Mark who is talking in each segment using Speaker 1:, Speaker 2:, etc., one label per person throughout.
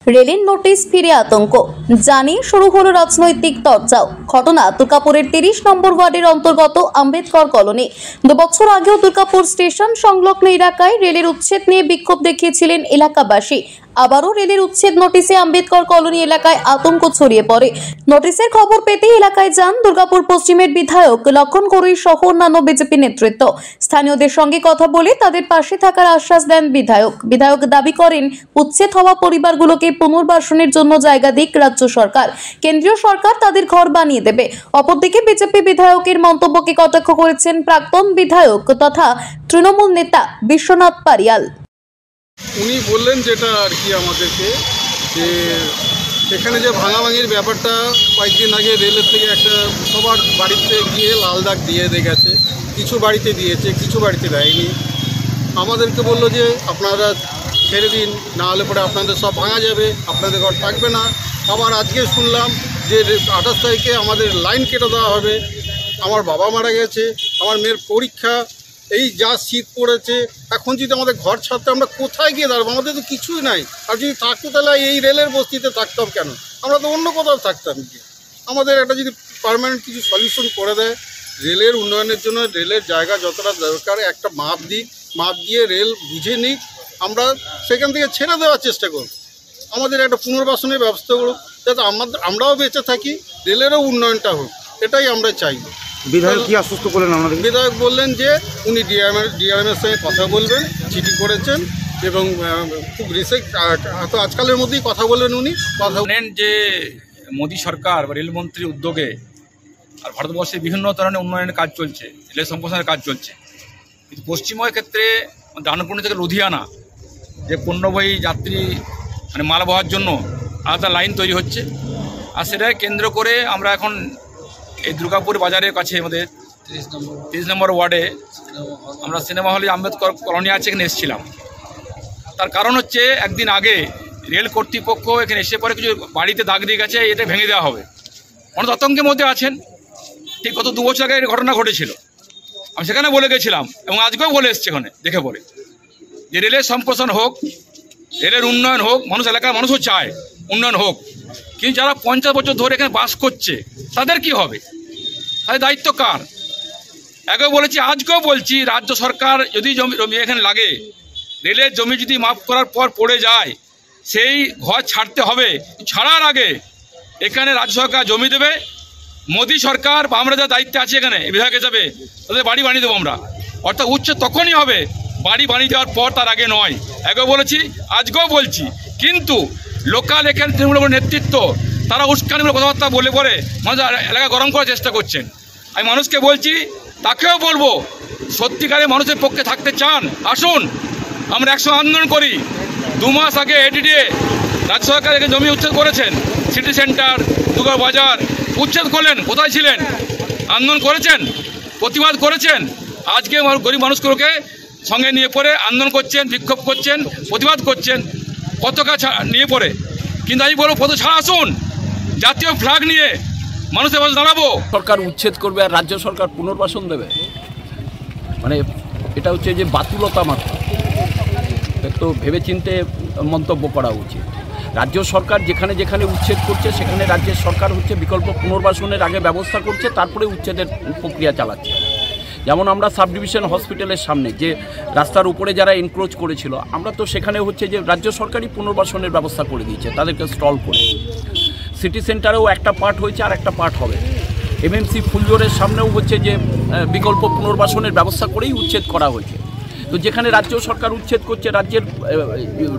Speaker 1: রেলের নোটিশ ফিরে আতঙ্ক জানিয়ে শুরু হলো রাজনৈতিক তরজাও। ঘটনা দুর্গাপুরের 30 নম্বর ওয়ার্ডের অন্তর্গত আম্বেদকর কলোনি। 2 বছর আগেও দুর্গাপুর স্টেশন সংলগ্ন এলাকায় রেলের উচ্ছেদ নিয়ে বিক্ষোভ দেখিয়েছিলেন এলাকাবাসী। আবারও রেলের উচ্ছেদ নোটিশে আম্বেদকর কলোনি এলাকায় আতঙ্ক ছড়িয়ে পড়ে। নোটিশের খবর পেতে এলাকায় যান দুর্গাপুর পশ্চিমের বিধায়ক লক্ষণ গড়ুই সহ অন্যান্য বিজেপি নেতৃত্ব। স্থানীয়দের সঙ্গে কথা বলে তাদের পাশে থাকার আশ্বাস দেন বিধায়ক দাবি করেন উচ্ছেদ হওয়া পরিবারগুলোকে পুনর্বাসনের জন্য জায়গা দিক রাজ্য সরকার, কেন্দ্রীয় সরকার তাদের ঘর বানিয়ে দেবে। অপরদিকে বিজেপি বিধায়কের মন্তব্যকে কটাক্ষ করেছেন প্রাক্তন বিধায়ক তথা তৃণমূল নেতা বিশ্বনাথ পারিয়াল।
Speaker 2: উনি বললেন যেটা আর কি আমাদেরকে, যে এখানে যে ভাঙাভাঙির ব্যাপারটা কয়েকদিন আগে রেলের থেকে একটা সবার বাড়িতে গিয়ে লাল দাগ দিয়ে গেছে, কিছু বাড়িতে দিয়েছে, কিছু বাড়িতে দেয়নি। আমাদেরকে বললো যে আপনারা ছেড়ে দিন, না হলে পরে আপনাদের সব ভাঙা যাবে, আপনাদের ঘর থাকবে না। আবার আজকে শুনলাম যে 28 তারিখে আমাদের লাইন কেটে দেওয়া হবে। আমার বাবা মারা গেছে, আমার মেয়ের পরীক্ষা, এই যা শীত পড়েছে, এখন যদি আমাদের ঘর ছাড়তে আমরা কোথায় গিয়ে দাঁড়াবো? আমাদের তো কিছুই নাই। আর যদি থাকতো তাহলে এই রেলের বস্তিতে থাকতাম কেন? আমরা তো অন্য কোথাও থাকতাম কি? আমাদের একটা যদি পার্মানেন্ট কিছু সলিউশন করে দেয় রেলের উন্নয়নের জন্য, রেলের জায়গা যতটা দরকার একটা মাপ দিয়ে রেল বুঝে নিক, আমরা সেখান থেকে ছেড়ে দেওয়ার চেষ্টা করব। আমাদের একটা পুনর্বাসনের ব্যবস্থা করুক, যাতে আমরাও বেঁচে থাকি, রেলেরও উন্নয়নটা হোক, এটাই আমরা চাই।
Speaker 3: বিধায়ক কি আশ্বস্ত করলেন আমাদের?
Speaker 2: বিধায়ক বললেন যে উনি ডিআরএমের সঙ্গে কথা বলবেন, চিঠি করেছেন এবং খুব রিসেন্ট আজকালের মধ্যেই কথা বলবেন। উনি কথা
Speaker 4: বলেন যে মোদী সরকার বা রেলমন্ত্রীর উদ্যোগে আর ভারতবর্ষে বিভিন্ন ধরনের উন্নয়নের কাজ চলছে, রেল সম্প্রসারণের কাজ চলছে, কিন্তু পশ্চিমবঙ্গের ক্ষেত্রে দানকুনি থেকে লুধিয়ানা যে পণ্যবাহী যাত্রী মানে মাল বওয়ার জন্য আলাদা লাইন তৈরি হচ্ছে, আর সেটাকে কেন্দ্র করে আমরা এখন এই দুর্গাপুর বাজারের কাছে আমাদের 30 নম্বর ওয়ার্ডে আমরা সিনেমা হলে আম্বেদকর কলোনি আছে এখানে এসেছিলাম। তার কারণ হচ্ছে একদিন আগে রেল কর্তৃপক্ষ এখানে এসে পরে কিছু বাড়িতে দাগ দিয়ে গেছে, এটা ভেঙে দেওয়া হবে। অনেক আতঙ্কের মধ্যে আছেন। ঠিক গত 2 বছর আগে এই ঘটনা ঘটেছিল, আমি সেখানে বলে গেছিলাম এবং আজকেও বলে এসছে এখানে দেখে পরে যে রেলের সম্প্রসারণ হোক, রেলের উন্নয়ন হোক, এলাকার মানুষও চায় উন্নয়ন হোক, কিন্তু যারা 50 বছর ধরে এখানে বাস করছে তাদের কি হবে? তাদের দায়িত্ব কার? আগেও বলেছি, আজকেও বলছি, রাজ্য সরকার যদি জমি এখানে লাগে, রেলের জমি যদি মাপ করার পর পড়ে যায়, সেই ঘর ছাড়তে হবে। ছাড়ার আগে এখানে রাজ্য সরকার জমি দেবে, মোদী সরকার বা আমরা যা দায়িত্বে আছি এখানে বিধায়ক হিসাবে তাদের বাড়ি বানিয়ে দেবো আমরা। অর্থাৎ উচ্ছেদ তখনই হবে বাড়ি বানিয়ে দেওয়ার পর, তার আগে নয়। আগেও বলেছি, আজকেও বলছি। কিন্তু লোকাল এখানে তৃণমূলের নেতৃত্ব তারা উস্কানিমূলক কথাবার্তা বলে পরে মানুষ এলাকা গরম করার চেষ্টা করছেন। আমি মানুষকে বলছি, তাকেও বলবো, সত্যিকারে মানুষের পক্ষে থাকতে চান, আসুন আমরা একসঙ্গে আন্দোলন করি। 2 মাস আগে এডিডিএ রাজ্য সরকার এখানে জমি উচ্ছেদ করেছেন, সিটি সেন্টার, দুর্গা বাজার উচ্ছেদ করলেন। কোথায় ছিলেন? আন্দোলন করেছেন, প্রতিবাদ করেছেন। আজকে গরিব মানুষগুলোকে সঙ্গে নিয়ে পড়ে আন্দোলন করছেন, বিক্ষোভ করছেন, প্রতিবাদ করছেন, পতাকা নিয়ে পড়ে। কিন্তু আমি বলবো, পতাকা ছাড়া আসুন, জাতীয় ফ্ল্যাগ নিয়ে মানুষের পাশে দাঁড়াবো।
Speaker 5: সরকার উচ্ছেদ করবে আর রাজ্য সরকার পুনর্বাসন দেবে, মানে এটা হচ্ছে যে বাতুলতা মাত্র। একটু ভেবেচিন্তে মন্তব্য করা উচিত। রাজ্য সরকার যেখানে যেখানে উচ্ছেদ করছে সেখানে রাজ্যের সরকার হচ্ছে বিকল্প পুনর্বাসনের আগে ব্যবস্থা করছে, তারপরে উচ্ছেদের প্রক্রিয়া চালাচ্ছে। যেমন আমরা সাব ডিভিশন হসপিটালের সামনে যে রাস্তার উপরে যারা এনক্রোচ করেছিল, আমরা তো সেখানে হচ্ছে যে রাজ্য সরকারই পুনর্বাসনের ব্যবস্থা করে দিয়েছে তাদেরকে স্টল করে। সিটি সেন্টারেও একটা পার্ট হয়েছে আর একটা পার্ট হবে। এমএমসি ফুলজোরের সামনেও হচ্ছে যে বিকল্প পুনর্বাসনের ব্যবস্থা করেই উচ্ছেদ করা হয়েছে। তো যেখানে রাজ্য সরকার উচ্ছেদ করছে, রাজ্যের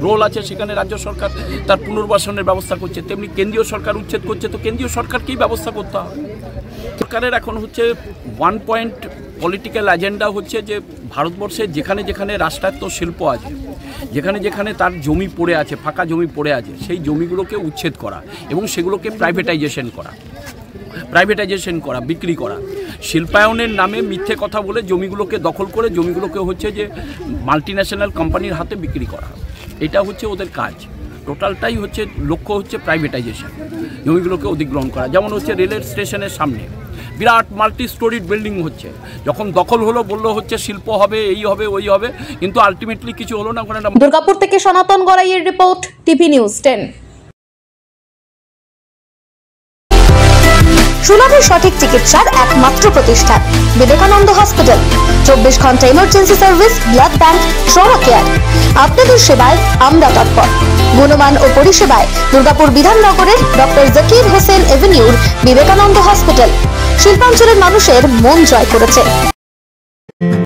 Speaker 5: রোল আছে, সেখানে রাজ্য সরকার তার পুনর্বাসনের ব্যবস্থা করছে। তেমনি কেন্দ্রীয় সরকার উচ্ছেদ করছে, তো কেন্দ্রীয় সরকারকেই ব্যবস্থা করতে হবে। সরকারের এখন হচ্ছে 1 পয়েন্ট পলিটিক্যাল এজেন্ডা হচ্ছে যে ভারতবর্ষে যেখানে যেখানে রাষ্ট্রায়ত্ত শিল্প আছে, যেখানে যেখানে তার জমি পড়ে আছে, ফাঁকা জমি পড়ে আছে, সেই জমিগুলোকে উচ্ছেদ করা এবং সেগুলোকে প্রাইভেটাইজেশন করা, বিক্রি করা। শিল্পায়নের নামে মিথ্যে কথা বলে জমিগুলোকে দখল করে জমিগুলোকে হচ্ছে যে মাল্টিন্যাশনাল কোম্পানির হাতে বিক্রি করা, এটা হচ্ছে ওদের কাজ। টোটালটাই হচ্ছে লক্ষ্য হচ্ছে প্রাইভেটাইজেশন, জমিগুলোকে অধিগ্রহণ করা। যেমন হচ্ছে রেলের স্টেশনের সামনে বিরাট মাল্টি স্টোরিড বিল্ডিং হচ্ছে, যখন দখল হলো বললো হচ্ছে শিল্প হবে, এই হবে, ওই হবে, কিন্তু আলটিমেটলি কিছু হলো না।
Speaker 1: দুর্গাপুর থেকে সনাতন গড়াইয়ের রিপোর্ট, টিভি নিউজ 10।
Speaker 6: সুলভে সঠিক চিকিৎসার একমাত্র প্রতিষ্ঠান বিবেকানন্দ হসপিটাল। 24 ঘন্টা emergency service, blood bank, trauma care. আপনাদের সেবায় আমরা তৎপর। গুণমান ও পরিষেবায় দুর্গাপুর বিধাননগরের ডক্টর জাকির হোসেন এভিনিউর বিবেকানন্দ হসপিটাল শিল্পাঞ্চলের মানুষের মন জয় করেছে।